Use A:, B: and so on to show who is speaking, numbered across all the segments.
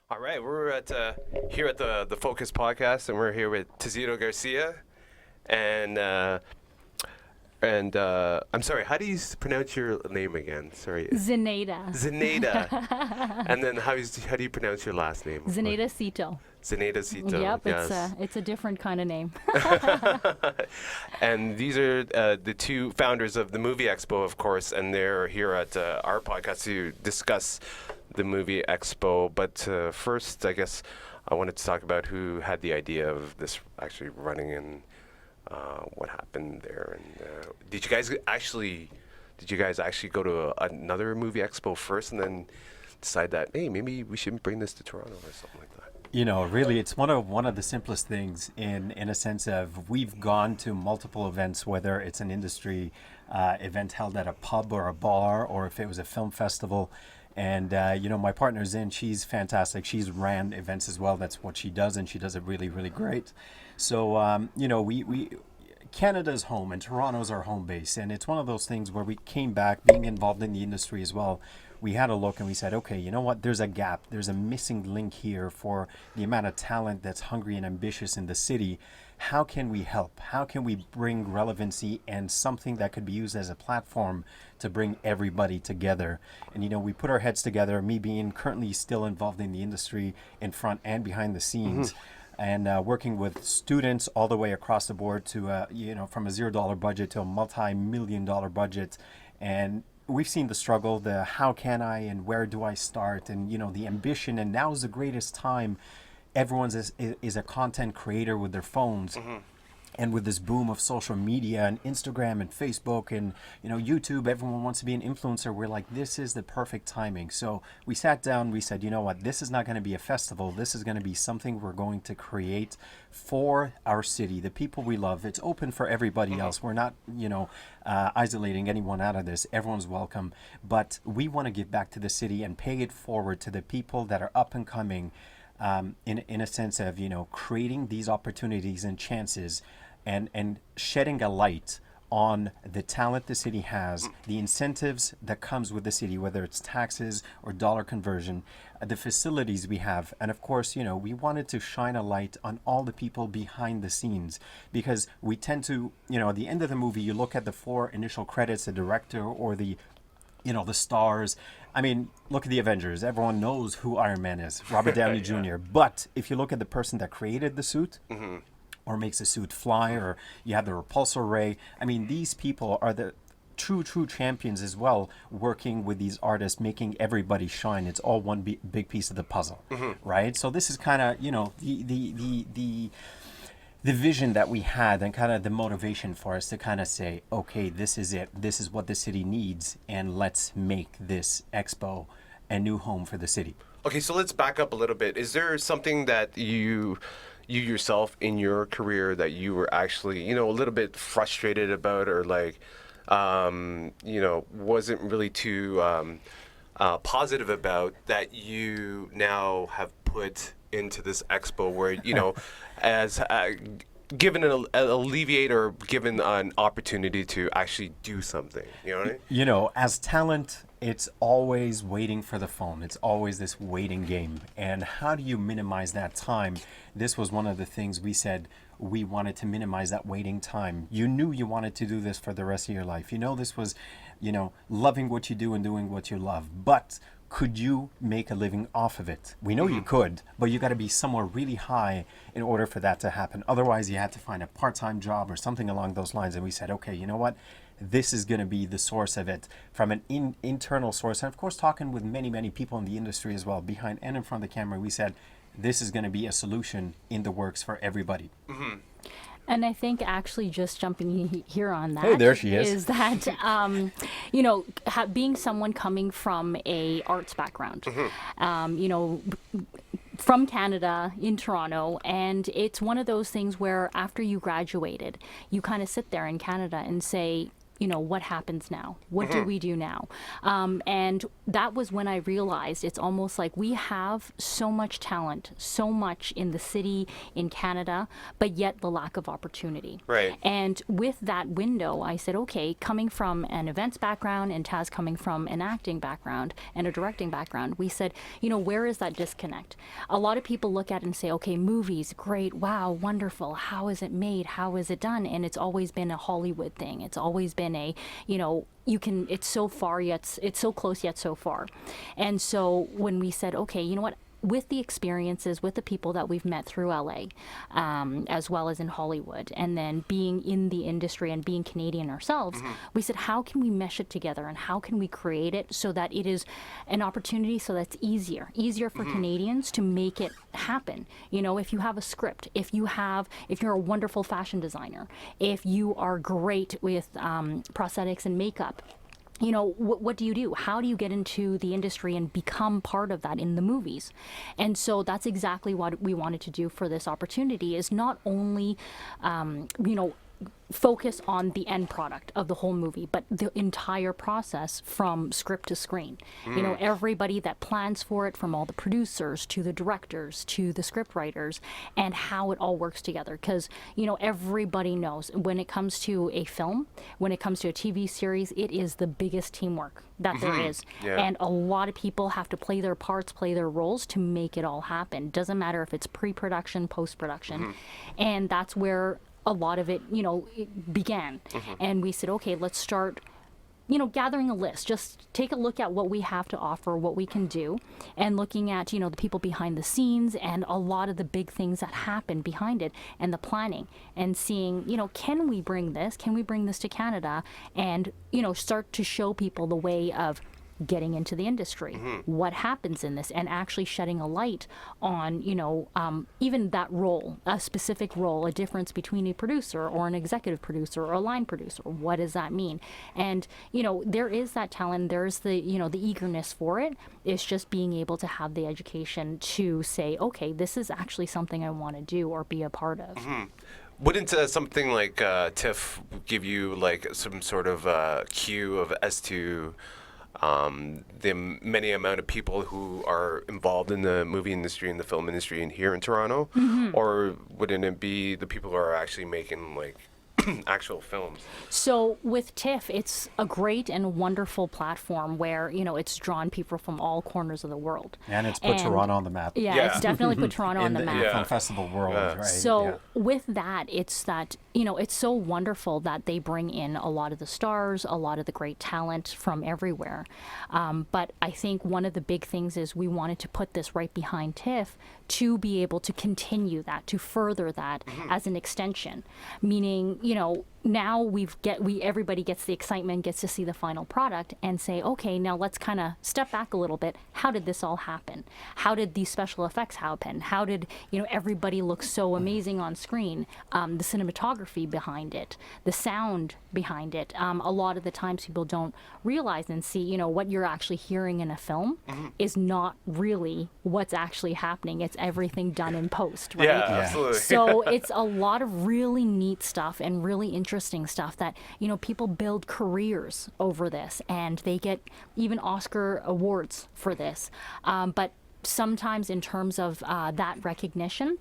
A: All right, we're at here at the Focus Podcast, and we're here with Tizito Garcia, and I'm sorry, how do you pronounce your name again? Sorry,
B: Zenaida.
A: Zeneda. And then how do you pronounce your last name?
B: Zenaida Cito.
A: Zeneda Cito.
B: Yep,
A: Yes.
B: it's a different kind of name.
A: And these are the two founders of the Movie-Expo, of course, and they're here at our podcast to discuss the Movie-Expo. But first, I guess I wanted to talk about who had the idea of this actually running and what happened there. And did you guys actually go to another Movie-Expo first and then decide that, hey, maybe we should bring this to Toronto or something like that?
C: Really, it's one of the simplest things in a sense of we've gone to multiple events, whether it's an industry event held at a pub or a bar, or if it was a film festival. And my partner Zin, she's fantastic. She's ran events as well. That's what she does, and she does it really, really great. So we Canada's home and Toronto's our home base, and it's one of those things where we came back, being involved in the industry as well. We had a look and we said, okay, you know what? There's a gap. There's a missing link here for the amount of talent that's hungry and ambitious in the city. How can we help? How can we bring relevancy and something that could be used as a platform to bring everybody together? And, we put our heads together, me being currently still involved in the industry in front and behind the scenes. And working with students all the way across the board to, from a $0 budget to a multi-million-dollar budget. And we've seen the struggle, the how can I and where do I start, and the ambition. And now is the greatest time. Everyone's is a content creator with their phones. And with this boom of social media and Instagram and Facebook and YouTube, everyone wants to be an influencer. We're like, this is the perfect timing. So we sat down, we said, you know what, this is not going to be a festival. This is going to be something we're going to create for our city, the people we love. It's open for everybody else. We're not, isolating anyone out of this. Everyone's welcome. But we want to give back to the city and pay it forward to the people that are up and coming, in a sense of, creating these opportunities and chances and shedding a light on the talent the city has, the incentives that comes with the city, whether it's taxes or dollar conversion, the facilities we have. And of course, we wanted to shine a light on all the people behind the scenes, because we tend to, at the end of the movie, you look at the 4 initial credits, the director or the stars. I mean, look at the Avengers. Everyone knows who Iron Man is, Robert Downey Jr. But if you look at the person that created the suit, or makes the suit fly, or you have the repulsor ray. I mean, these people are the true champions as well, working with these artists, making everybody shine. It's all one big piece of the puzzle, right? So this is kind of, the vision that we had, and kind of the motivation for us to kind of say, okay, this is it. This is what the city needs, and let's make this expo a new home for the city.
A: Okay, so let's back up a little bit. Is there something that you yourself in your career that you were actually, a little bit frustrated about, or like, wasn't really too positive about, that you now have put into this expo where, as given an alleviate or given an opportunity to actually do something, you know what I mean?
C: As talent, it's always waiting for the phone. It's always this waiting game. And how do you minimize that time? This was one of the things we said. We wanted to minimize that waiting time. You knew you wanted to do this for the rest of your life. This was, loving what you do and doing what you love. But could you make a living off of it? We know you could, but you got to be somewhere really high in order for that to happen. Otherwise, you had to find a part-time job or something along those lines. And we said, okay, you know what? This is going to be the source of it, from an internal source. And of course, talking with many people in the industry as well, behind and in front of the camera, we said, this is going to be a solution in the works for everybody.
B: And I think actually just jumping here on that,
C: hey, there she is
B: that, being someone coming from a arts background, from Canada in Toronto, and it's one of those things where after you graduated, you kind of sit there in Canada and say, what happens now? What do we do now? And that was when I realized it's almost like we have so much talent, so much in the city, in Canada, but yet the lack of opportunity.
A: Right.
B: And with that window, I said, okay, coming from an events background and Taz coming from an acting background and a directing background, we said, where is that disconnect? A lot of people look at it and say, okay, movies, great, wow, wonderful. How is it made? How is it done? And it's always been a Hollywood thing. It's always been a, it's so far yet, it's so close yet so far. And so when we said, okay, you know what? With the experiences, with the people that we've met through LA, as well as in Hollywood, and then being in the industry and being Canadian ourselves, we said, how can we mesh it together and how can we create it so that it is an opportunity so that's easier for Canadians to make it happen. If you have a script, if you're a wonderful fashion designer, if you are great with prosthetics and makeup, what do you do? How do you get into the industry and become part of that in the movies? And so that's exactly what we wanted to do for this opportunity, is not only, focus on the end product of the whole movie, but the entire process from script to screen. Everybody that plans for it, from all the producers to the directors to the script writers, and how it all works together. Because, everybody knows when it comes to a film, when it comes to a TV series, it is the biggest teamwork that there is.
A: Yeah.
B: And a lot of people have to play their parts, play their roles to make it all happen. Doesn't matter if it's pre-production, post-production. And that's where a lot of it, it began. And we said, okay, let's start, gathering a list. Just take a look at what we have to offer, what we can do, and looking at, the people behind the scenes and a lot of the big things that happen behind it and the planning, and seeing, can we bring this to Canada and, start to show people the way of getting into the industry, what happens in this, and actually shedding a light on, even that role, a specific role, a difference between a producer or an executive producer or a line producer. What does that mean? And, there is that talent, there's the, the eagerness for it. It's just being able to have the education to say, okay, this is actually something I want to do or be a part of.
A: Wouldn't something like TIFF give you like some sort of cue of as to the many amount of people who are involved in the movie industry and the film industry in here in Toronto? Or wouldn't it be the people who are actually making like actual films?
B: So with TIFF, it's a great and wonderful platform where, it's drawn people from all corners of the world.
C: And it's put Toronto on the map.
B: Yeah, it's definitely put Toronto on the map.
C: In the film festival world, right?
B: So with that, it's that, it's so wonderful that they bring in a lot of the stars, a lot of the great talent from everywhere. But I think one of the big things is we wanted to put this right behind TIFF to be able to continue that, to further that as an extension, meaning, now everybody gets the excitement, gets to see the final product and say, okay, now let's kind of step back a little bit. How did this all happen? How did these special effects happen? How did, everybody look so amazing on screen? The cinematography behind it, the sound behind it. A lot of the times people don't realize and see, what you're actually hearing in a film is not really what's actually happening. It's everything done in post, right?
A: Yeah, absolutely.
B: So it's a lot of really neat stuff and really interesting stuff that, people build careers over this, and they get even Oscar awards for this. But sometimes in terms of that recognition,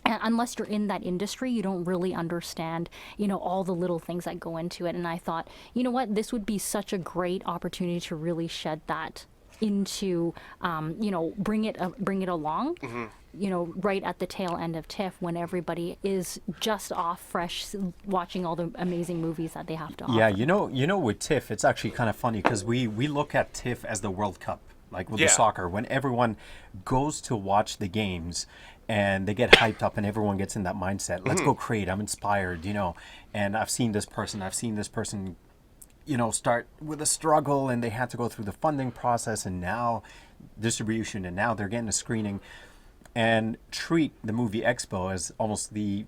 B: unless you're in that industry, you don't really understand, all the little things that go into it. And I thought, this would be such a great opportunity to really shed that into, bring it along. Right at the tail end of TIFF, when everybody is just off fresh, watching all the amazing movies that they have to offer.
C: Yeah, with TIFF, it's actually kind of funny because we look at TIFF as the World Cup, like with the soccer, when everyone goes to watch the games and they get hyped up and everyone gets in that mindset. Let's go create. I'm inspired, and I've seen this person, start with a struggle, and they had to go through the funding process and now distribution, and now they're getting a screening. And treat the Movie-Expo as almost the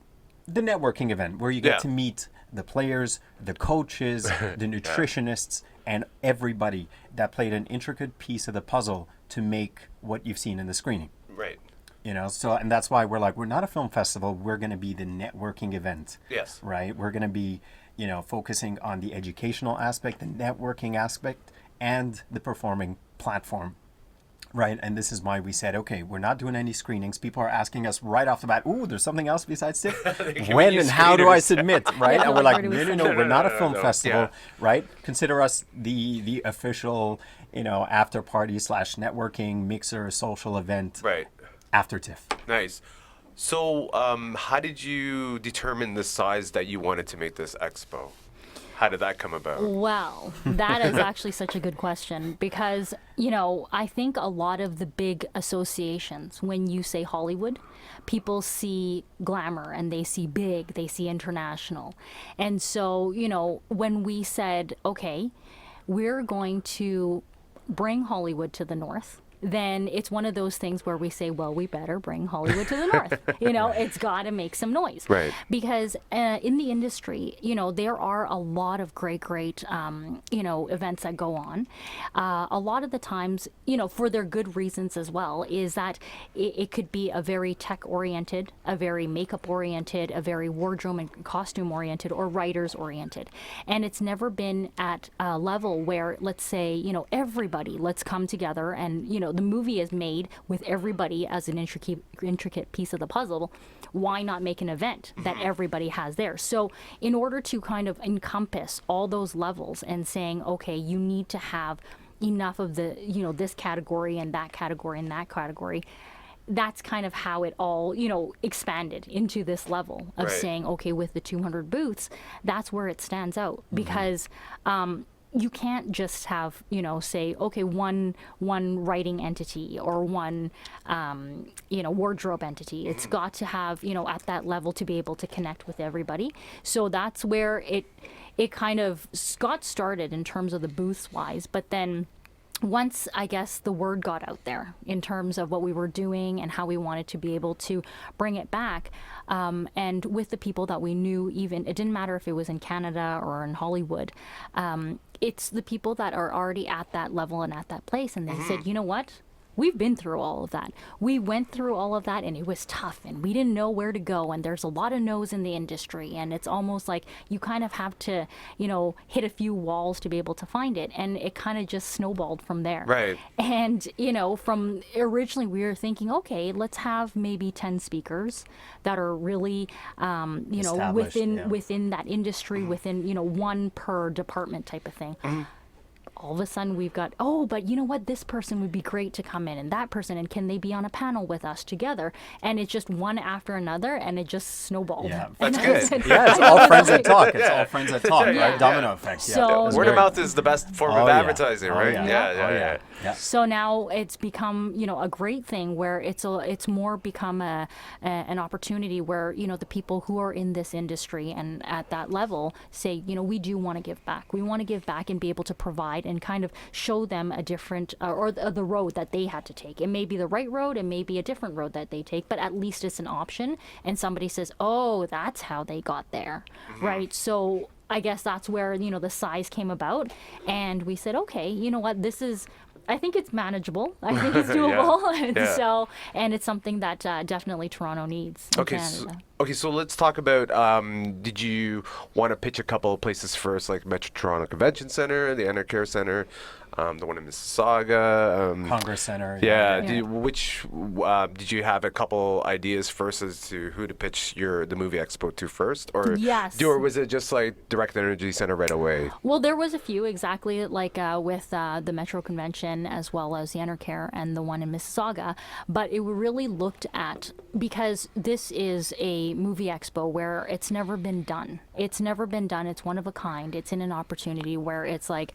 C: networking event where you get to meet the players, the coaches, the nutritionists, and everybody that played an intricate piece of the puzzle to make what you've seen in the screening.
A: Right.
C: So, and that's why we're not a film festival. We're going to be the networking event.
A: Yes.
C: Right? We're going to be, focusing on the educational aspect, the networking aspect, and the performing platform. Right, and this is why we said, okay, we're not doing any screenings. People are asking us right off the bat, ooh, there's something else besides TIFF? When and how do I submit, right?
B: Yeah,
C: And we're like,
B: where do we
C: no,
B: send
C: we're
B: it?
C: not a film
A: no.
C: festival,
A: Yeah.
C: right? Consider us the official, after party / networking, mixer, social event
A: Right.
C: after TIFF.
A: Nice. So, how did you determine the size that you wanted to make this expo? How did that come about?
B: Well, that is actually such a good question because, I think a lot of the big associations, when you say Hollywood, people see glamour and they see big, they see international. And so, when we said, okay, we're going to bring Hollywood to the north, then it's one of those things where we say, well, we better bring Hollywood to the north. It's got to make some noise.
A: Right.
B: Because in the industry, there are a lot of great, events that go on. A lot of the times, for their good reasons as well, is that it could be a very tech-oriented, a very makeup-oriented, a very wardrobe and costume-oriented, or writers-oriented. And it's never been at a level where, let's say, everybody, let's come together and, the movie is made with everybody as an intricate piece of the puzzle. Why not make an event that everybody has there? So in order to kind of encompass all those levels and saying, okay, you need to have enough of the, this category and that category and that category, that's kind of how it all, expanded into this level of
A: Right.
B: saying, okay, with the 200 booths, that's where it stands out because, you can't just have, say, okay, one writing entity or one, wardrobe entity. It's got to have, at that level to be able to connect with everybody. So that's where it kind of got started in terms of the booths wise, but then once, I guess, the word got out there in terms of what we were doing and how we wanted to be able to bring it back, and with the people that we knew, even, it didn't matter if it was in Canada or in Hollywood, it's the people that are already at that level and at that place, and they said, you know what? We've been through all of that. We went through all of that and it was tough and we didn't know where to go, and there's a lot of no's in the industry, and it's almost like you kind of have to, hit a few walls to be able to find it, and it kind of just snowballed from there.
A: Right.
B: And, from originally we were thinking, okay, let's have maybe 10 speakers that are really,
C: Established,
B: within that industry, within, one per department type of thing. All of a sudden we've got, but you know what, this person would be great to come in, and that person, and can they be on a panel with us together? And it's just one after another, and it just snowballed.
C: Yeah.
A: That's
B: And
A: good.
C: Yeah, it's all friends that talk. It's all friends that talk,
B: Yeah.
C: right? Domino effect. Yeah.
B: So-
A: Word of mouth is the best form
C: Oh,
A: of
C: yeah.
A: advertising,
C: Oh,
A: right?
C: yeah.
A: Yeah.
C: Yeah.
B: So now it's become, a great thing where it's more become an opportunity where, the people who are in this industry and at that level say, we do want to give back. We want to give back and be able to provide and kind of show them a different, or the road that they had to take. It may be the right road, it may be a different road that they take, but at least it's an option. And somebody says, oh, that's how they got there, right? So I guess that's where, the size came about. And we said, okay, you know what, I think it's manageable. I think it's doable. And
A: Yeah.
B: and it's something that definitely Toronto needs in Canada.
A: So let's talk about, did you want to pitch a couple of places first, like Metro Toronto Convention Center, the Enercare Center, the one in Mississauga?
C: Congress Center.
A: Yeah.
B: Yeah.
A: Did you have a couple ideas first as to who to pitch the Movie-Expo to first, or
B: Yes.
A: or was it just like Direct Energy Center right away?
B: Well, there was a few, exactly, like with the Metro Convention as well as the Enercare and the one in Mississauga. But it really looked at, because this is a movie expo where it's never been done. It's never been done. It's one of a kind. It's in an opportunity where it's like,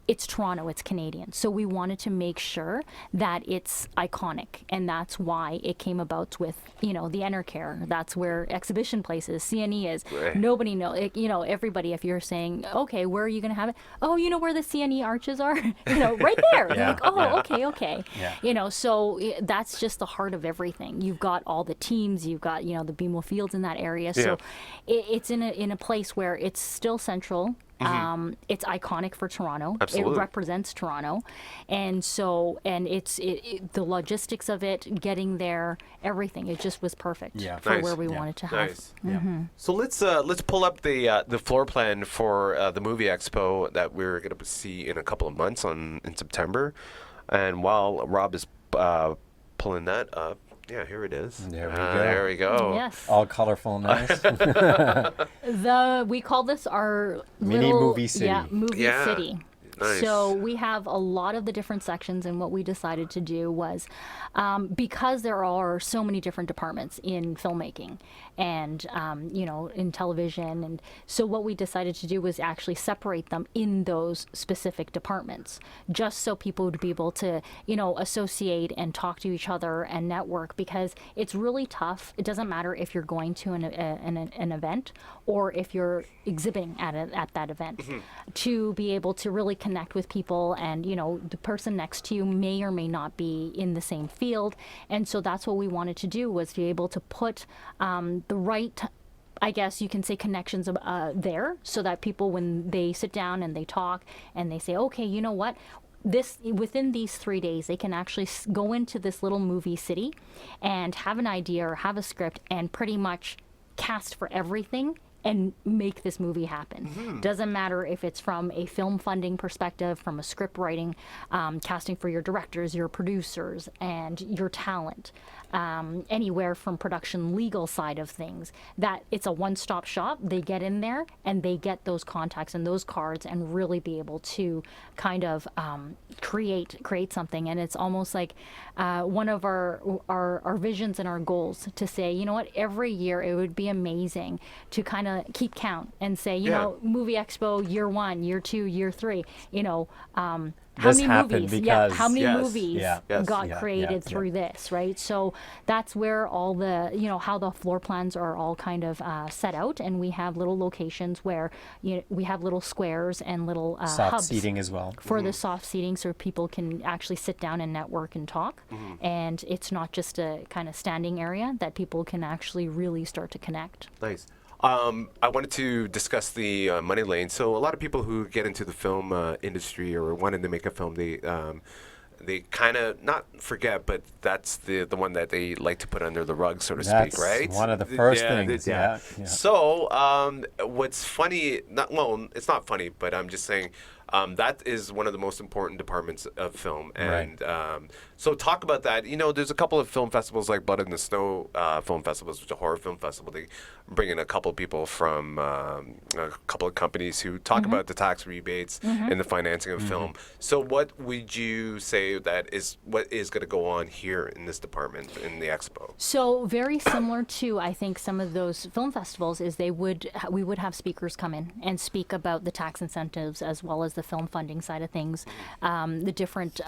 B: it's Toronto, it's Canadian. So we wanted to make sure that it's iconic. And that's why it came about with, the Enercare. That's where Exhibition Place is, CNE is.
A: Right.
B: Nobody knows, everybody, if you're saying, okay, where are you going to have it? Oh, you know where the CNE arches are? Right there. They're like, oh, okay.
C: Yeah.
B: So that's just the heart of everything. You've got all the teams, you've got, the BMO Fields in that area. So it's in a place where it's still central. It's iconic for Toronto.
A: Absolutely.
B: It represents Toronto, and so the logistics of it, getting there, everything. It just was perfect for
A: Nice.
B: where we
C: Yeah.
B: wanted to have.
A: Nice.
C: Yeah.
A: So let's pull up the floor plan for the Movie Expo that we're going to see in a couple of months in September. And while Rob is pulling that up, yeah, here it is.
C: There we go.
A: There we go.
B: Yes.
C: All colorful, nice.
B: We call this our
C: Mini
B: little,
C: movie city.
B: Yeah, movie
A: Yeah.
B: city.
A: Nice.
B: So we have a lot of the different sections, and what we decided to do was, because there are so many different departments in filmmaking and in television, and so what we decided to do was actually separate them in those specific departments, just so people would be able to associate and talk to each other and network, because it's really tough. It doesn't matter if you're going to an event or if you're exhibiting at that event, to be able to really connect with people, and the person next to you may or may not be in the same field, and so that's what we wanted to do, was to be able to put the right, I guess you can say, connections there, so that people, when they sit down and they talk and they say, okay, you know what, within these 3 days, they can actually go into this little movie city and have an idea or have a script and pretty much cast for everything and make this movie happen. Doesn't matter if it's from a film funding perspective, from a script writing, casting for your directors, your producers, and your talent, anywhere from production legal side of things, that it's a one-stop shop. They get in there and they get those contacts and those cards and really be able to kind of create something. And it's almost like one of our visions and our goals, to say, you know what, every year it would be amazing to kind of keep count and say, Movie Expo year 1, year 2, year 3, how
C: This
B: many
C: happened
B: movies?
C: because-
B: how many
A: Yes.
B: movies
C: Yeah.
A: Yes.
B: got
C: Yeah,
B: created
C: yeah,
B: through this, right? So that's where all the, how the floor plans are all kind of set out, and we have little locations where we have little squares and little
C: Soft
B: hubs
C: seating as well.
B: for the soft seating, so people can actually sit down and network and talk, and it's not just a kind of standing area, that people can actually really start to connect.
A: Nice. I wanted to discuss the money lane. So a lot of people who get into the film industry or wanting to make a film, they kind of not forget, but that's the one that they like to put under the rug, so to
C: That's
A: speak, right?
C: one of the first things,
A: Yeah.
C: yeah.
A: So what's funny? It's not funny, but I'm just saying. That is one of the most important departments of film, and so talk about that. There's a couple of film festivals like Blood in the Snow Film Festivals, which is a horror film festival. They bring in a couple of people from a couple of companies who talk about the tax rebates and the financing of film. So what would you say what is going to go on here in this department in the expo?
B: So very similar to, I think, some of those film festivals, is we would have speakers come in and speak about the tax incentives, as well as the film funding side of things, the different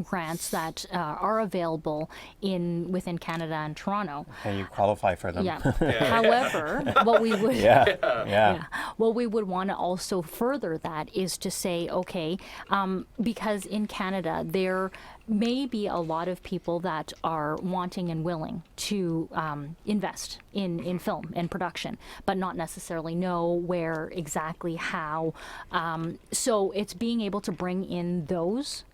B: grants that are available within Canada and Toronto.
C: And you qualify for them.
B: Yeah. However, what we would what we would want to also further that is to say, okay, because in Canada there may be a lot of people that are wanting and willing to invest in film and production, but not necessarily know where exactly, how. So it's being able to bring in those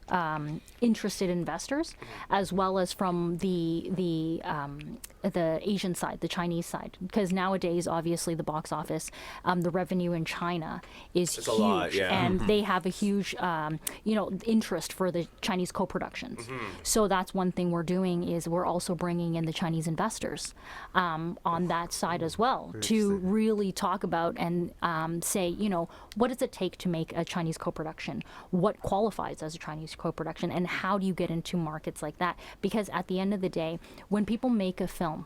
B: interested investors, as well as from the Asian side, the Chinese side, because nowadays, obviously, the box office, the revenue in China is
A: It's
B: huge,
A: a lot, yeah.
B: and they have a huge, interest for the Chinese co-productions. So that's one thing we're doing, is we're also bringing in the Chinese investors on that side as well, to really talk about and say, what does it take to make a Chinese co-production? What qualifies as a Chinese co-production, and how do you get into markets like that? Because at the end of the day, when people make a film,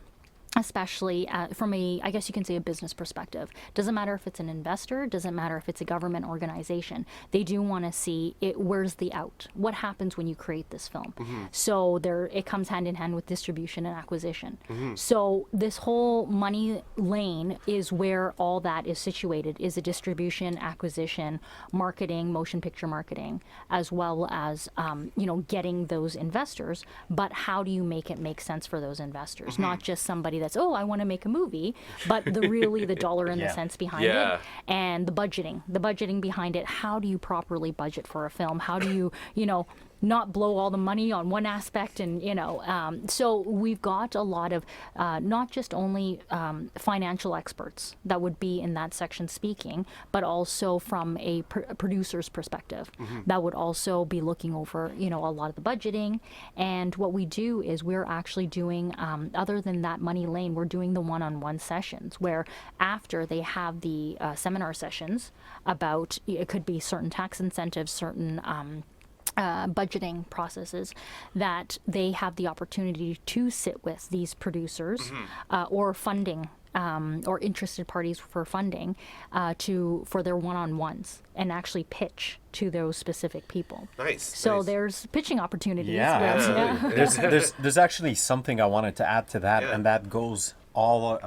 B: especially from I guess you can say, a business perspective, doesn't matter if it's an investor, doesn't matter if it's a government organization, they do want to see where's the out, what happens when you create this film. So it comes hand in hand with distribution and acquisition. So this whole money lane is where all that is situated, is a distribution, acquisition, marketing, motion picture marketing, as well as getting those investors. But how do you make it make sense for those investors? Not just somebody as, oh, I want to make a movie, but the dollar and the cents behind
A: Yeah.
B: it, and the budgeting behind it. How do you properly budget for a film? How do you, not blow all the money on one aspect, and so we've got a lot of not just only financial experts that would be in that section speaking, but also from a producer's perspective that would also be looking over a lot of the budgeting. And what we do is we're actually doing other than that money lane, we're doing the one-on-one sessions where after they have the seminar sessions about, it could be certain tax incentives, certain budgeting processes, that they have the opportunity to sit with these producers or funding or interested parties for funding for their one-on-ones and actually pitch to those specific people.
A: Nice.
B: So
A: nice.
B: there's pitching opportunities.
C: Yeah,
A: absolutely.
C: there's actually something I wanted to add to that,
A: Yeah.
C: and that goes all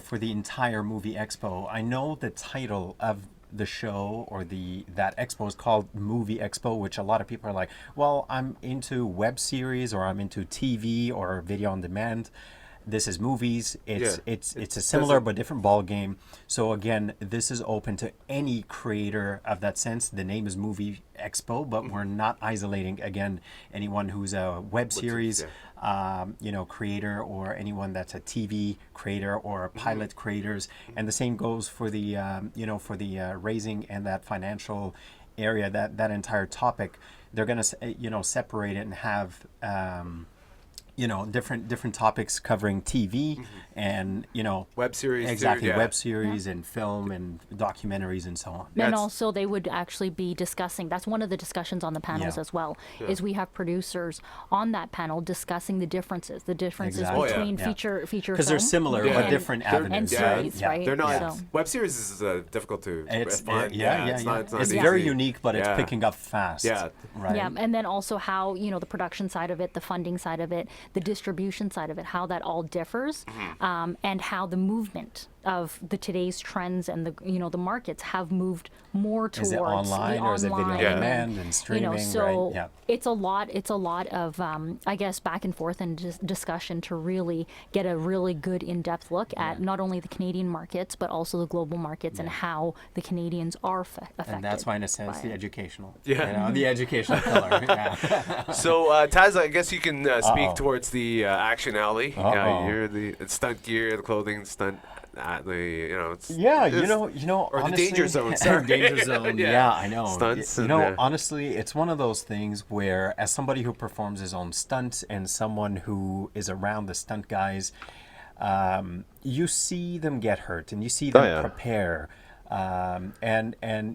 C: for the entire movie expo. I know the title of the show or that expo is called Movie-Expo, which a lot of people are like, well, I'm into web series or I'm into TV or video on demand. This is movies. It's a similar but different ball game. So again, this is open to any creator of that sense. The name is Movie-Expo, but we're not isolating again anyone who's a web series creator, or anyone that's a TV creator or pilot creators. And the same goes for the raising and that financial area, that entire topic. They're going to separate it and have different topics covering TV and
A: web series.
C: exactly,
A: too, yeah.
C: web series and film and documentaries and so on.
B: And
A: That's-
B: also they would actually be discussing, that's one of the discussions on the panels
C: Yeah.
B: as well, is we have producers on that panel discussing the differences
C: Exactly.
A: Oh, yeah.
B: between
C: Yeah.
B: feature
C: because they're
B: film
C: similar
A: Yeah.
C: but
B: and-
C: different
A: They're-
C: avenues.
B: and
A: Yeah.
B: series,
C: Yeah.
B: right?
A: They're not.
C: Yeah.
B: So,
A: Web series is difficult to
C: It's
A: find.
C: yeah.
A: It's
C: It's
A: easy.
C: very unique, but it's
A: Yeah.
C: picking up fast.
A: Yeah.
C: Right.
B: yeah, and then also how the production side of it, the funding side of it, the distribution side of it, how that all differs, and how the movement of today's trends and the markets have moved more towards
C: Is it online
B: the
C: or is it video
B: online
C: on
A: Yeah.
C: demand and streaming?
B: so
C: right. Yeah.
B: it's a lot of I guess back and forth and discussion to really get a really good in-depth look at not only the Canadian markets but also the global markets and how the Canadians are affected.
C: And that's why, in a sense,
B: by
C: the
B: it.
C: educational.
A: Yeah.
C: The educational pillar. Yeah.
A: So, Taz, I guess you can speak towards the action alley.
C: Uh-oh.
A: You're the stunt gear, the clothing, stunt, it's
C: Yeah,
A: it's- or the
C: honestly,
A: danger zone. Sorry.
C: danger zone.
A: Yeah.
C: Yeah, I know.
A: Stunts
C: You
A: and,
C: know, honestly, it's one of those things where, as somebody who performs his own stunts and someone who is around the stunt guys, you see them get hurt and you see them
A: yeah.
C: prepare, and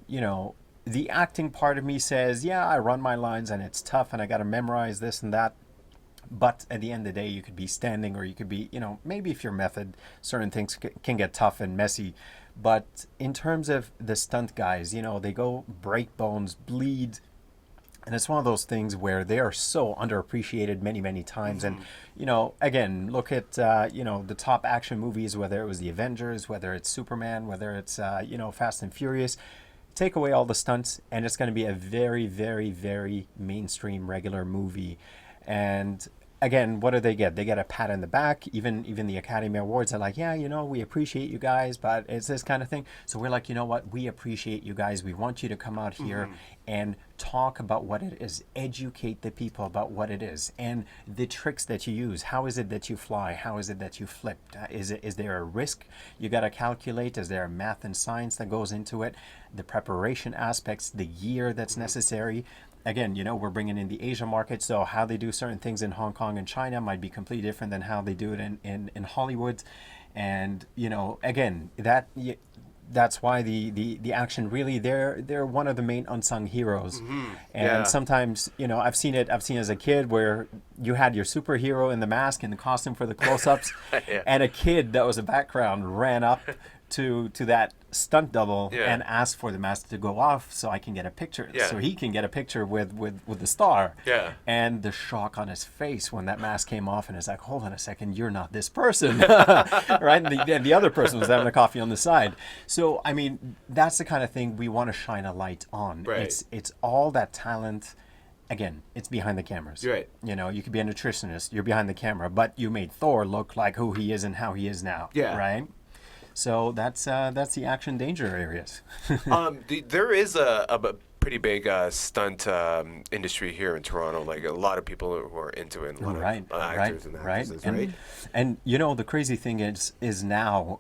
C: the acting part of me says, yeah, I run my lines and it's tough and I got to memorize this and that. But at the end of the day, you could be standing or you could be, maybe if your method, certain things can get tough and messy. But in terms of the stunt guys, they go break bones, bleed. And it's one of those things where they are so underappreciated many, many times. And, again, look at, the top action movies, whether it was the Avengers, whether it's Superman, whether it's, Fast and Furious. Take away all the stunts and it's going to be a very, very, very mainstream, regular movie. And again, what do they get? They get a pat on the back. Even the Academy Awards are like, yeah, we appreciate you guys, but it's this kind of thing. So we're like, you know what? We appreciate you guys. We want you to come out here and talk about what it is. Educate the people about what it is and the tricks that you use. How is it that you fly? How is it that you flip? Is there a risk you got to calculate? Is there a math and science that goes into it? The preparation aspects, the gear that's necessary. Again, we're bringing in the Asia market, so how they do certain things in Hong Kong and China might be completely different than how they do it in Hollywood. And, again, that's why the action really, they're one of the main unsung heroes. And sometimes, I've seen as a kid where you had your superhero in the mask and the costume for the close-ups, and a kid that was a background ran up to that stunt double and ask for the mask to go off so I can get a picture.
A: Yeah.
C: So he can get a picture with the star.
A: Yeah.
C: And the shock on his face when that mask came off and it's like, hold on a second, you're not this person. Right? And the other person was having a coffee on the side. So, I mean, that's the kind of thing we want to shine a light on.
A: Right.
C: It's all that talent again, it's behind the cameras.
A: Right.
C: You know, you could be a nutritionist, you're behind the camera, but you made Thor look like who he is and how he is now.
A: Yeah.
C: Right? So that's the action danger areas.
A: There is a pretty big stunt industry here in Toronto. Like a lot of people who are into it, and a lot of actors and actresses, right?
C: And you know, the crazy thing is now,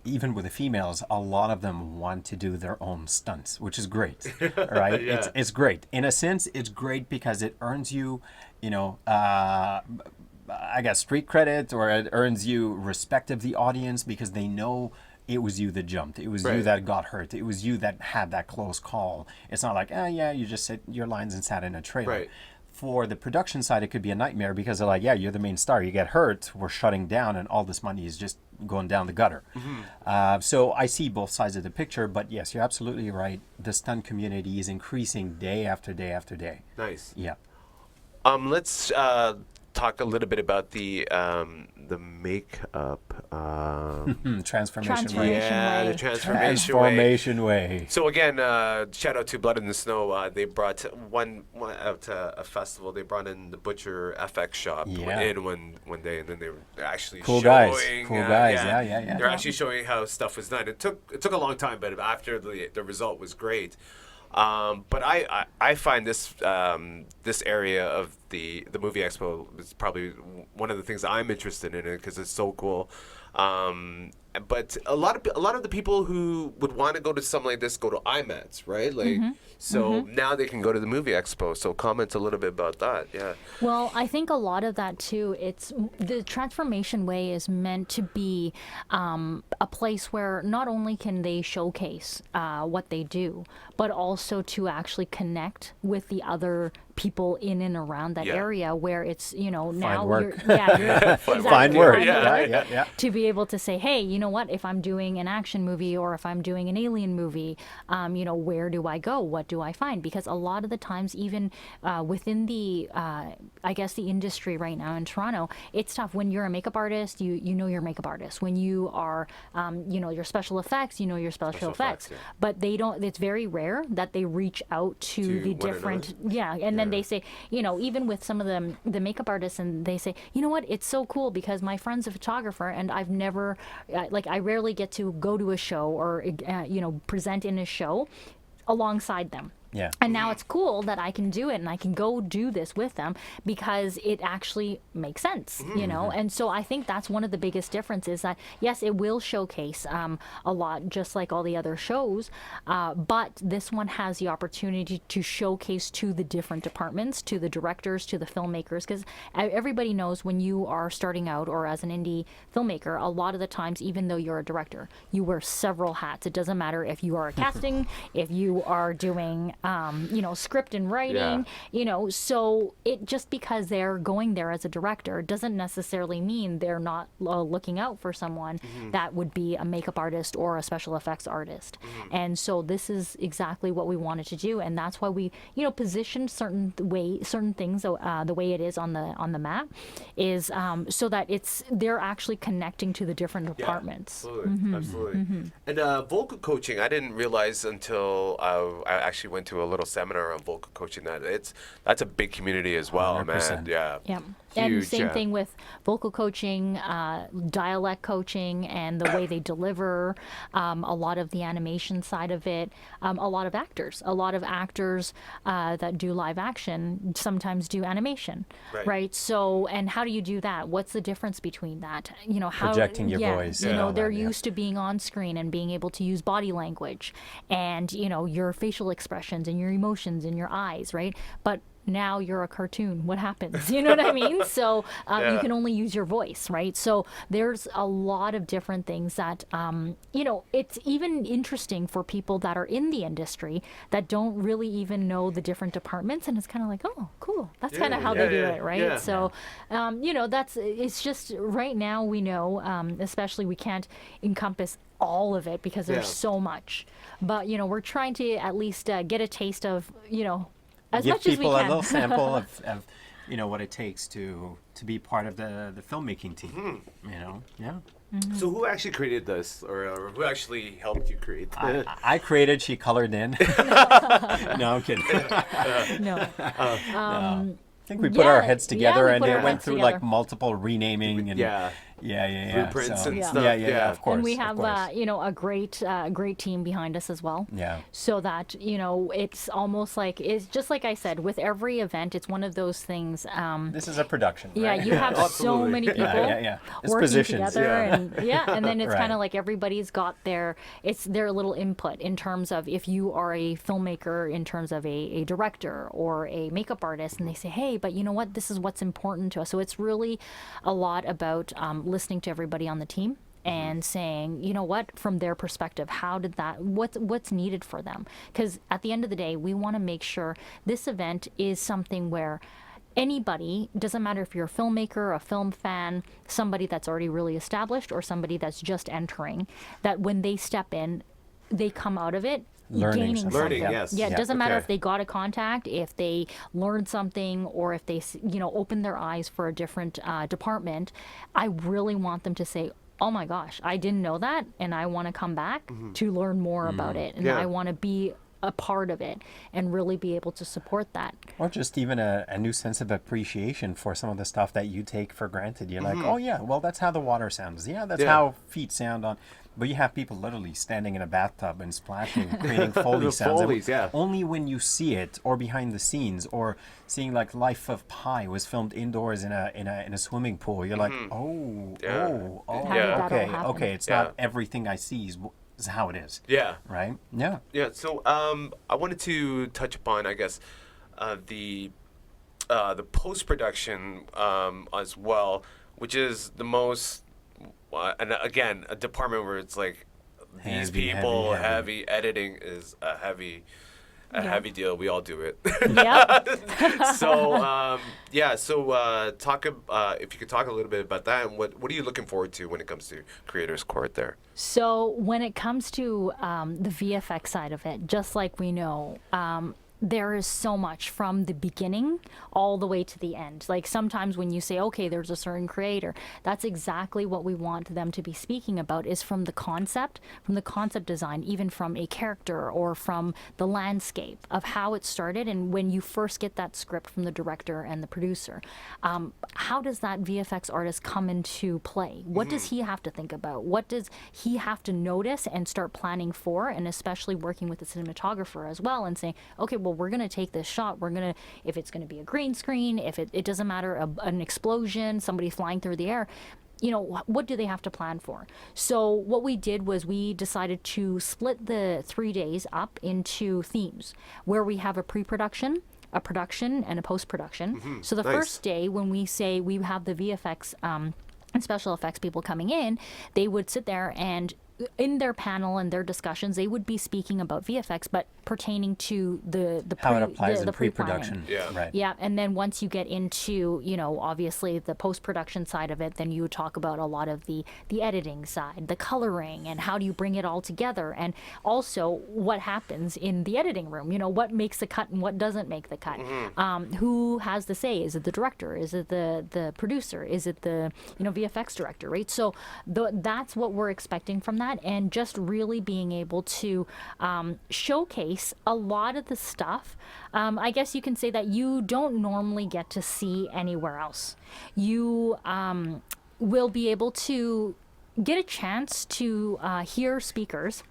C: even with the females, a lot of them want to do their own stunts, which is great, right?
A: Yeah.
C: It's great. In a sense, it's great because it earns you, you know, I guess street credit, or it earns you respect of the audience because they know it was you that jumped. It was you
A: Right.
C: that got hurt. It was you that had that close call. It's not like, oh yeah, you just said your lines and sat in a trailer.
A: Right.
C: For the production side, it could be a nightmare because they're like, yeah, you're the main star. You get hurt, we're shutting down, and all this money is just going down the gutter. So I see both sides of the picture, but yes, you're absolutely right. The stunt community is increasing day after day after day.
A: Nice.
C: Yeah.
A: Let's talk a little bit about the makeup.
C: Transformation
B: Transformation.
C: way.
A: Yeah,
B: way.
A: the transformation way.
C: Transformation way.
A: So again, shout out to Blood in the Snow. They brought one out to a festival. They brought in the Butcher FX shop
C: Yeah.
A: one day, and then they were actually
C: Cool
A: showing.
C: guys. Cool guys. Yeah.
A: They're actually showing how stuff was done. It took a long time, but after the result was great. But I find this this area of the Movie-Expo is probably one of the things I'm interested in it because it's so cool. But a lot of the people who would want to go to something like this go to IMATs, right? Like so now they can go to the Movie-Expo. So comment a little bit about that. Yeah.
B: Well, I think a lot of that too, it's the Transformation Way is meant to be a place where not only can they showcase what they do, but also to actually connect with the other people in and around that
A: Yeah.
B: area where it's, you know, now
C: work.
B: you're exactly,
C: Fine word.
B: find work.
C: Yeah.
B: To be able to say, hey, you know what, if I'm doing an action movie or if I'm doing an alien movie, you know, where do I go? What do I find? Because a lot of the times, even within the, I guess, the industry right now in Toronto, it's tough. When you're a makeup artist, you know your makeup artist. When you are, you know, your special effects, you know your special effects.
A: Yeah.
B: But they don't, it's very rare that they reach out to the
A: one
B: different,
A: another?
B: and then they say, you know, even with some of the makeup artists, and they say, you know what, it's so cool because my friend's a photographer and I've never, like, I rarely get to go to a show or, you know, present in a show alongside them.
C: Yeah.
B: And now it's cool that I can do it and I can go do this with them because it actually makes sense, you know? And so I think that's one of the biggest differences that, yes, it will showcase a lot, just like all the other shows, but this one has the opportunity to showcase to the different departments, to the directors, to the filmmakers, because everybody knows when you are starting out or as an indie filmmaker, a lot of the times, even though you're a director, you wear several hats. It doesn't matter if you are a casting, if you are doing you know, script and writing,
A: Yeah.
B: you know, so it just because they're going there as a director doesn't necessarily mean they're not looking out for someone that would be a makeup artist or a special effects artist. And so this is exactly what we wanted to do, and that's why we, you know, positioned certain things the way it is on the map is so that they're actually connecting to the different departments.
A: Absolutely, absolutely. And vocal coaching, I didn't realize until I actually went to a little seminar on vocal coaching that that's a big community as well, man.
C: 100%.
A: Yeah.
B: Yeah. And
A: Huge,
B: same
A: yeah.
B: thing with vocal coaching, dialect coaching, and the way they deliver, a lot of the animation side of it, a lot of actors that do live action sometimes do animation,
A: Right.
B: So, and how do you do that? What's the difference between that? You know, how
C: Projecting your voice
B: You
C: and
B: know,
C: all
B: they're
C: that, yeah.
B: used to being on screen and being able to use body language, and you know your facial expressions and your emotions in your eyes, right? But now you're a cartoon. What happens? You know what I mean? So you can only use your voice, right? So there's a lot of different things that, you know, it's even interesting for people that are in the industry that don't really even know the different departments. And it's kind of like, oh, cool. That's kind of how they do it, right?
A: Yeah.
B: So, you know, it's just right now we know, especially we can't encompass all of it because there's so much. But, you know, we're trying to at least get a taste of, you know, as
C: Give
B: much as we
C: people
B: can.
C: a little sample of you know, what it takes to be part of the filmmaking team. You know, yeah.
A: So who actually created this, or who actually helped you create this?
C: I created. She colored in. No, I'm kidding.
B: No.
C: I think we put our heads together,
B: we
C: and
B: put
C: it
B: our
C: went
B: heads
C: through
B: together.
C: like multiple renaming and
A: Yeah. Blueprints
C: So,
A: and stuff.
C: yeah, of course.
B: And we
C: of
B: have,
C: course.
B: you know, a great team behind us as well.
C: Yeah.
B: So that, you know, it's almost like, it's just like I said, with every event, it's one of those things.
C: This is a production.
B: Yeah,
C: right?
B: you have so
A: Absolutely.
B: many people
C: yeah. It's
B: working
C: positions.
B: together,
A: Yeah.
B: and then it's
C: Right.
B: kind of like everybody's got their little input in terms of if you are a filmmaker, in terms of a director or a makeup artist, and they say, hey, but you know what, this is what's important to us. So it's really a lot about listening to everybody on the team and saying, you know what, from their perspective, how did that, what's needed for them? Because at the end of the day, we want to make sure this event is something where anybody, doesn't matter if you're a filmmaker, a film fan, somebody that's already really established, or somebody that's just entering, that when they step in, they come out of it
C: Learning
B: gaining
C: something.
B: something.
A: Learning, yes.
B: Yeah, it
C: Yeah.
B: doesn't matter
A: Okay.
B: if they got a contact, if they learned something, or if they, you know, opened their eyes for a different department. I really want them to say, oh my gosh, I didn't know that, and I want to come back to learn more about it, and
A: Yeah.
B: I want to be a part of it and really be able to support that.
C: Or just even a new sense of appreciation for some of the stuff that you take for granted. You're like, oh yeah, well that's how the water sounds. Yeah, that's
A: Yeah.
C: how feet sound on. But you have people literally standing in a bathtub and splashing, creating Foley
A: The
C: sounds. And
A: Foleys, yeah.
C: Only when you see it, or behind the scenes, or seeing like Life of Pi was filmed indoors in a swimming pool. You're like, oh,
A: Yeah.
B: How did that all
C: okay,
B: happen?
C: okay. It's
A: Yeah.
C: not everything I see is how it is.
A: Yeah.
C: Right? Yeah.
A: Yeah. So I wanted to touch upon, I guess, the post production as well, which is the most, and again, a department where it's like these
C: Heavy,
A: people,
C: heavy.
A: heavy editing is a heavy deal. We all do it.
B: Yeah.
A: So talk if you could talk a little bit about that, and what are you looking forward to when it comes to Creators Court there?
B: So when it comes to the VFX side of it, just like we know, there is so much from the beginning all the way to the end. Like sometimes when you say, okay, there's a certain creator, that's exactly what we want them to be speaking about, is from the concept design, even from a character or from the landscape of how it started. And when you first get that script from the director and the producer, how does that VFX artist come into play? What does he have to think about? What does he have to notice and start planning for? And especially working with the cinematographer as well, and saying, okay, well, we're going to take this shot. We're going to, if it's going to be a green screen, if it doesn't matter, an explosion, somebody flying through the air, you know, what do they have to plan for? So what we did was we decided to split the 3 days up into themes, where we have a pre-production, a production, and a post-production. So the
A: Nice.
B: first day, when we say we have the VFX and special effects people coming in, they would sit there and in their panel and their discussions, they would be speaking about VFX, but pertaining to the
C: How it applies in
B: pre-planning.
C: pre-production.
A: Yeah.
C: Right.
B: Yeah, and then once you get into, you know, obviously the post-production side of it, then you would talk about a lot of the editing side, the coloring, and how do you bring it all together, and also what happens in the editing room. You know, what makes the cut and what doesn't make the cut. Who has the say? Is it the director? Is it the producer? Is it the, you know, VFX director? Right. So that's what we're expecting from that, and just really being able to showcase a lot of the stuff, I guess you can say, that you don't normally get to see anywhere else. You will be able to get a chance to hear speakers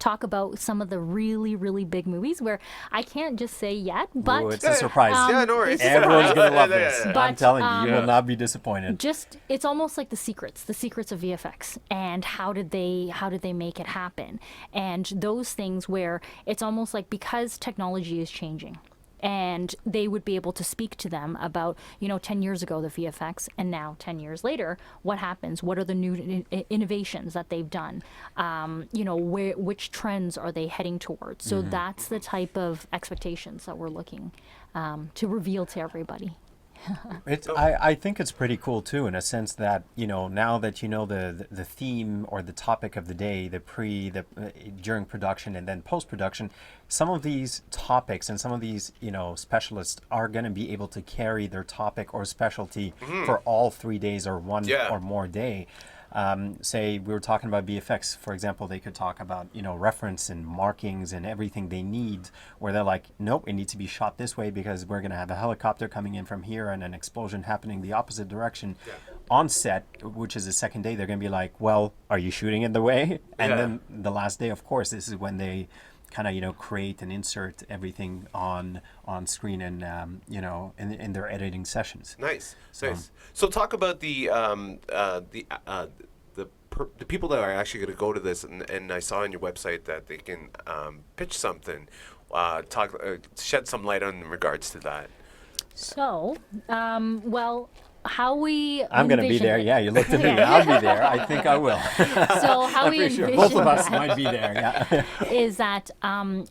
B: talk about some of the really, really big movies where I can't just say yet, but
C: Ooh, it's a surprise.
A: Yeah, no worries.
B: it's a
C: Everyone's
B: surprise.
C: gonna love
A: Yeah,
C: this.
A: yeah, yeah.
C: I'm
B: But,
C: telling you, you
A: Yeah.
C: will not be disappointed.
B: Just, it's almost like the secrets of VFX, and how did they make it happen, and those things where it's almost like, because technology is changing, and they would be able to speak to them about, you know, 10 years ago the VFX, and now 10 years later, what happens? What are the new innovations that they've done? You know, which trends are they heading towards? So that's the type of expectations that we're looking to reveal to everybody.
C: I think it's pretty cool too, in a sense that, now that you know the theme or the topic of the day, during production and then post production, some of these topics and some of these specialists are going to be able to carry their topic or specialty for all 3 days or one or more day. Say we were talking about VFX, for example, they could talk about, reference and markings and everything they need, where they're like, nope, it needs to be shot this way because we're going to have a helicopter coming in from here and an explosion happening the opposite direction. Yeah. On set, which is the second day, they're going to be like, well, are you shooting it the way? And then the last day, of course, this is when they kind of create and insert everything on screen and in their editing sessions.
A: Nice. So talk about the people that are actually going to go to this, and I saw on your website that they can pitch something. Shed some light on in regards to that.
B: So, how we
C: I'm going to be there. Yeah, you looked at me. I'll be there. I think I will.
B: So how we
C: sure.
B: envision
C: Both of us might be there. Yeah.
B: is that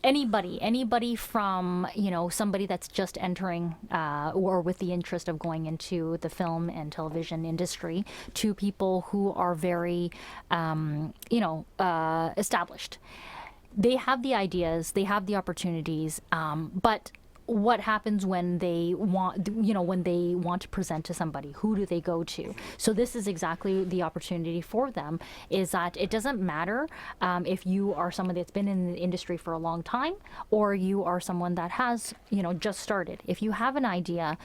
B: anybody from somebody that's just entering or with the interest of going into the film and television industry, to people who are very established. They have the ideas, they have the opportunities, but what happens when they want to present to somebody? Who do they go to? So this is exactly the opportunity for them, is that it doesn't matter if you are someone that's been in the industry for a long time, or you are someone that has just started. If you have an idea,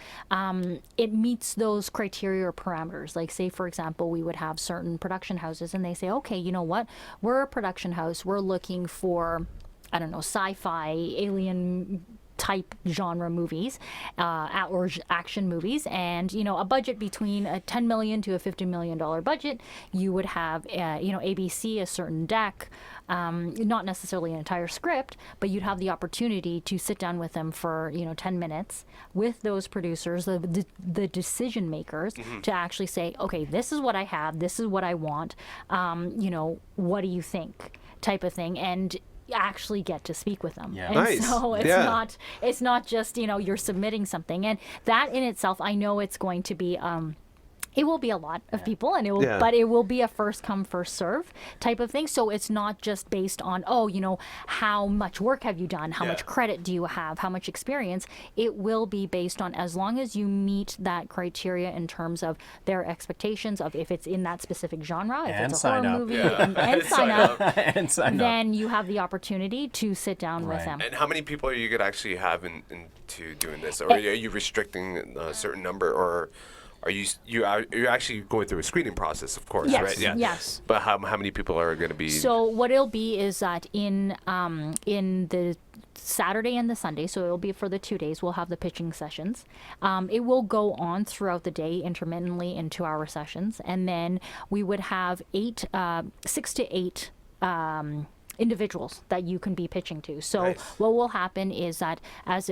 B: it meets those criteria or parameters. Like, say for example, we would have certain production houses and they say, okay, you know what, we're a production house, we're looking for, I don't know, sci-fi, alien type genre movies or action movies, and a budget between a $10 million to a $50 million budget. You would have ABC, a certain deck, not necessarily an entire script, but you'd have the opportunity to sit down with them for 10 minutes with those producers, the decision makers, to actually say, okay, this is what I have, this is what I want, what do you think, type of thing, and actually get to speak with them.
C: Yeah.
B: And
A: Nice.
B: so it's not just you're submitting something, and that in itself, I know it's going to be it will be a lot of people, and but it will be a first come first serve type of thing. So it's not just based on how much work have you done, how much credit do you have, how much experience. It will be based on, as long as you meet that criteria in terms of their expectations of if it's in that specific genre, if
C: And
B: it's a horror
C: sign up.
B: movie, and sign up,
C: And sign up.
B: then you have the opportunity to sit down with
C: Right.
B: them.
A: And how many people are you going to actually have into doing this? Or are you restricting a certain number, or are you're actually going through a screening process, of course,
B: Yes,
A: right? Yeah.
B: yes.
A: But how many people are going to be?
B: So what it'll be is that in the Saturday and the Sunday, so it'll be for the 2 days, we'll have the pitching sessions. It will go on throughout the day, intermittently in 2-hour sessions, and then we would have 6 to 8 individuals that you can be pitching to. So
A: Nice.
B: what will happen is that, as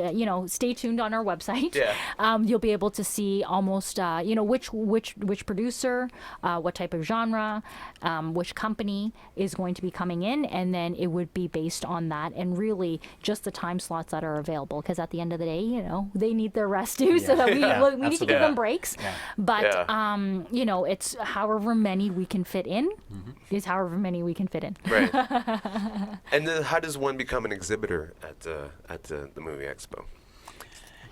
B: stay tuned on our website.
A: Yeah.
B: You'll be able to see almost which producer, what type of genre, which company is going to be coming in, and then it would be based on that, and really just the time slots that are available, because at the end of the day, they need their rest too, so that we need to give them breaks.
C: Yeah.
B: But
A: Yeah.
B: it's however many we can fit in, is however many we can fit in.
A: Right. And then how does one become an exhibitor at the Movie-Expo?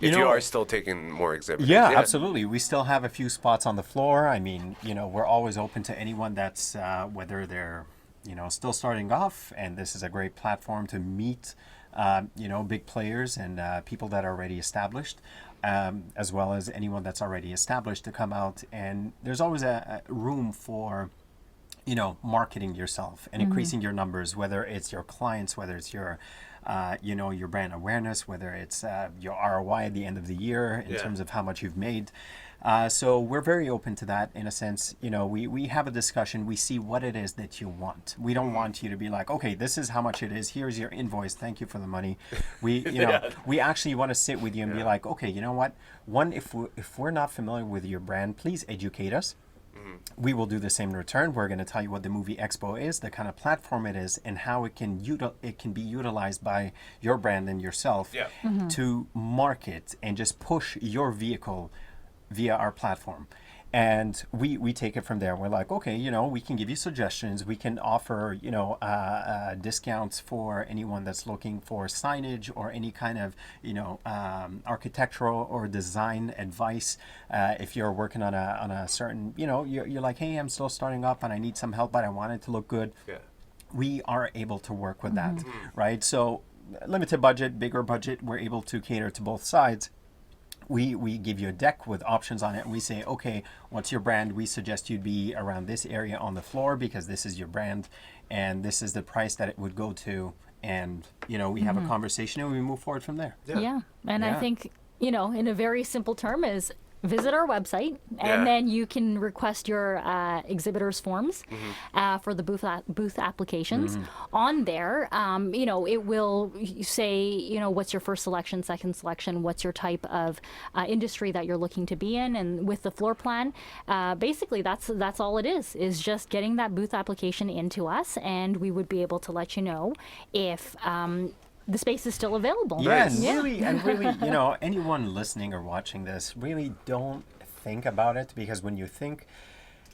A: If you are still taking more exhibitors.
C: Yeah, absolutely. We still have a few spots on the floor. I mean, we're always open to anyone that's whether they're still starting off, and this is a great platform to meet big players and people that are already established, as well as anyone that's already established to come out. And there's always a room for marketing yourself and increasing your numbers, whether it's your clients, whether it's your your brand awareness, whether it's your ROI at the end of the year in terms of how much you've made. So we're very open to that in a sense. We have a discussion. We see what it is that you want. We don't want you to be like, okay, this is how much it is. Here's your invoice. Thank you for the money. We we actually want to sit with you and be like, okay, you know what? One, if we're not familiar with your brand, please educate us. We will do the same in return. We're going to tell you what the Movie-Expo is, the kind of platform it is, and how it can be utilized by your brand and yourself to market and just push your vehicle via our platform. And we take it from there. We're like, okay, we can give you suggestions. We can offer, discounts for anyone that's looking for signage or any kind of, architectural or design advice. If you're working on a certain, you're like, hey, I'm still starting up and I need some help, but I want it to look good.
A: Yeah.
C: We are able to work with that, right? So limited budget, bigger budget, we're able to cater to both sides. We give you a deck with options on it, and we say, okay, what's your brand? We suggest you'd be around this area on the floor because this is your brand, and this is the price that it would go to. And, we have a conversation and we move forward from there.
B: Yeah. And I
C: Yeah.
B: think, in a very simple term is visit our website,
A: Yeah.
B: and then you can request your exhibitors forms for the booth applications. On there, it will say, what's your first selection, second selection, what's your type of industry that you're looking to be in, and with the floor plan, basically that's all it is just getting that booth application into us, and we would be able to let you know if the space is still available.
C: Yeah,
A: Nice.
C: and really, anyone listening or watching this, really don't think about it, because when you think,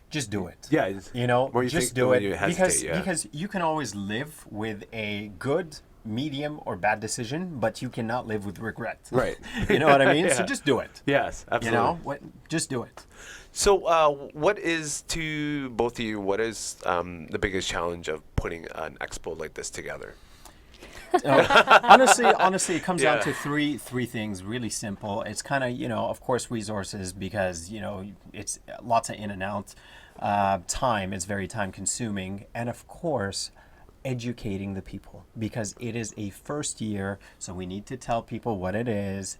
C: just do it.
A: Yeah. It's- more you
C: just
A: think,
C: do
A: the more
C: it,
A: you hesitate,
C: because you can always live with a good, medium, or bad decision, but you cannot live with regret.
A: Right.
C: You know what I mean? So
A: Yeah.
C: just do it.
A: Yes, absolutely.
C: Just do it.
A: So, what is, to both of you, what is the biggest challenge of putting an expo like this together?
C: Honestly, it comes
A: Yeah.
C: down to three things. Really simple. It's kind of of course, resources, because it's lots of in and out. Time is very time consuming, and of course, educating the people, because it is a first year. So we need to tell people what it is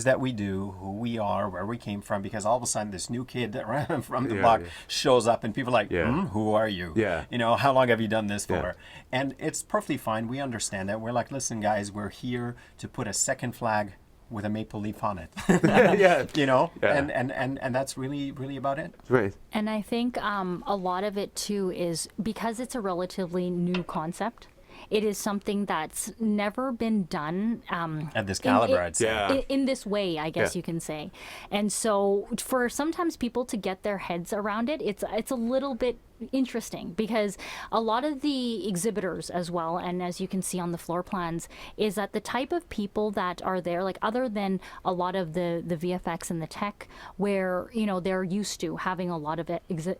C: that we do, who we are, where we came from, because all of a sudden this new kid that ran from the block shows up and people are like,
A: Yeah.
C: who are you?
A: Yeah.
C: How long have you done this for?
A: Yeah.
C: And it's perfectly fine. We understand that. We're like, listen, guys, we're here to put a second flag with a maple leaf on it.
A: Yeah.
C: Yeah.
A: Yeah.
C: And that's really, really about it.
A: Right.
B: And I think a lot of it too is because it's a relatively new concept. It is something that's never been done
C: At this caliber, I'd say.
A: Yeah.
B: in this way, I guess
A: Yeah.
B: you can say. And so for sometimes people to get their heads around it, it's a little bit interesting, because a lot of the exhibitors as well, and as you can see on the floor plans, is that the type of people that are there, like other than a lot of the VFX and the tech, where they're used to having a lot of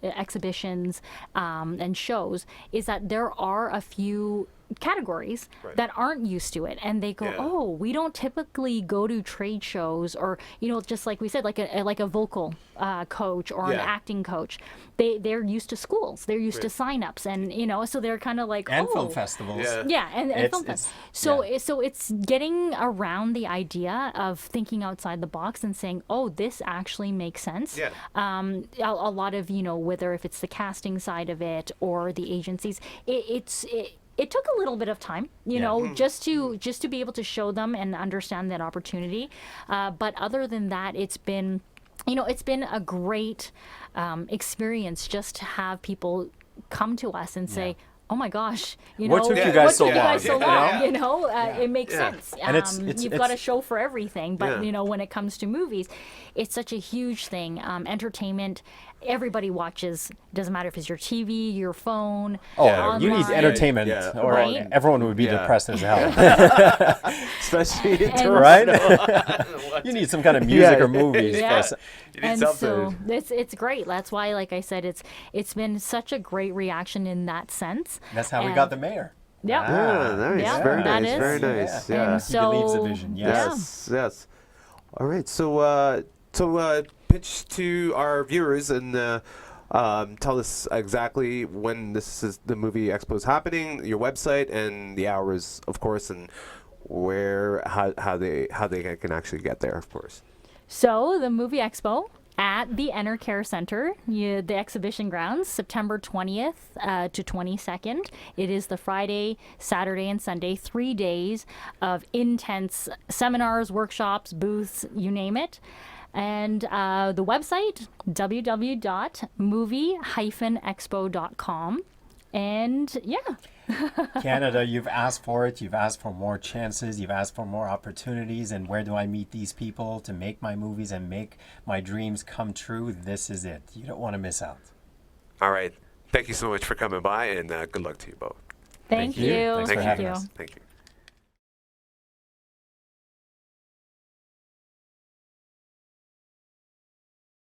B: exhibitions and shows, is that there are a few categories
A: Right.
B: that aren't used to it, and they go,
A: Yeah.
B: oh, we don't typically go to trade shows, or just like we said, like a vocal coach or an
A: Yeah.
B: acting coach. They're used to schools, they're used to sign-ups, and so they're kind of like,
C: And
B: oh,
C: film festivals.
A: Yeah.
B: yeah, and
C: It's-
B: film
C: it's-
B: fest. So
C: yeah.
B: so it's getting around the idea of thinking outside the box and saying, oh, this actually makes sense.
A: Yeah.
B: A lot of whether if it's the casting side of it or the agencies, it took a little bit of time, just to be able to show them and understand that opportunity. But other than that, it's been a great experience just to have people come to us and say, oh my gosh,
C: What took you guys
B: what
C: so
B: took you
C: long?
B: guys so
A: Yeah.
B: long?
A: Yeah.
B: It makes
A: Yeah.
B: sense.
C: And
B: You've got a show for everything, but
A: Yeah.
B: when it comes to movies, it's such a huge thing. Entertainment, everybody watches. Doesn't matter if it's your TV, your phone.
C: Oh,
A: Yeah.
C: you need
B: online.
C: entertainment,
A: Yeah.
C: or
B: Right.
C: everyone would be
A: Yeah.
C: depressed as hell.
A: Especially in
B: And-
A: Toronto.
C: Right? You need some kind of music
A: Yeah.
C: or movies.
B: Yeah.
C: for
A: You need
B: And
A: something.
B: so it's great. That's why, like I said, it's been such a great reaction in that sense.
C: That's how we
B: And-
C: got the mayor.
B: Yeah.
A: Yeah, nice.
B: Yeah,
A: very
B: that
A: nice.
B: is-
A: Very nice.
C: Yeah.
A: Yeah.
B: And
C: He believes the
B: so-
C: vision.
B: Yeah.
C: Yes.
A: Yes. All right. So pitch to our viewers and tell us exactly when the Movie-Expo is happening, your website, and the hours, of course, and how they can actually get there, of course.
B: So the Movie-Expo at the Enercare Center, the exhibition grounds, September 20th to 22nd. It is the Friday, Saturday, and Sunday, 3 days of intense seminars, workshops, booths, you name it. And the website, www.movie-expo.com. And yeah.
C: Canada, you've asked for it. You've asked for more chances. You've asked for more opportunities. And where do I meet these people to make my movies and make my dreams come true? This is it. You don't want to miss out.
A: All right. Thank you so much for coming by, and good luck to you both.
B: Thank
C: you.
B: you.
C: Thanks for
A: Thank
C: having
A: you.
C: us.
A: Thank you.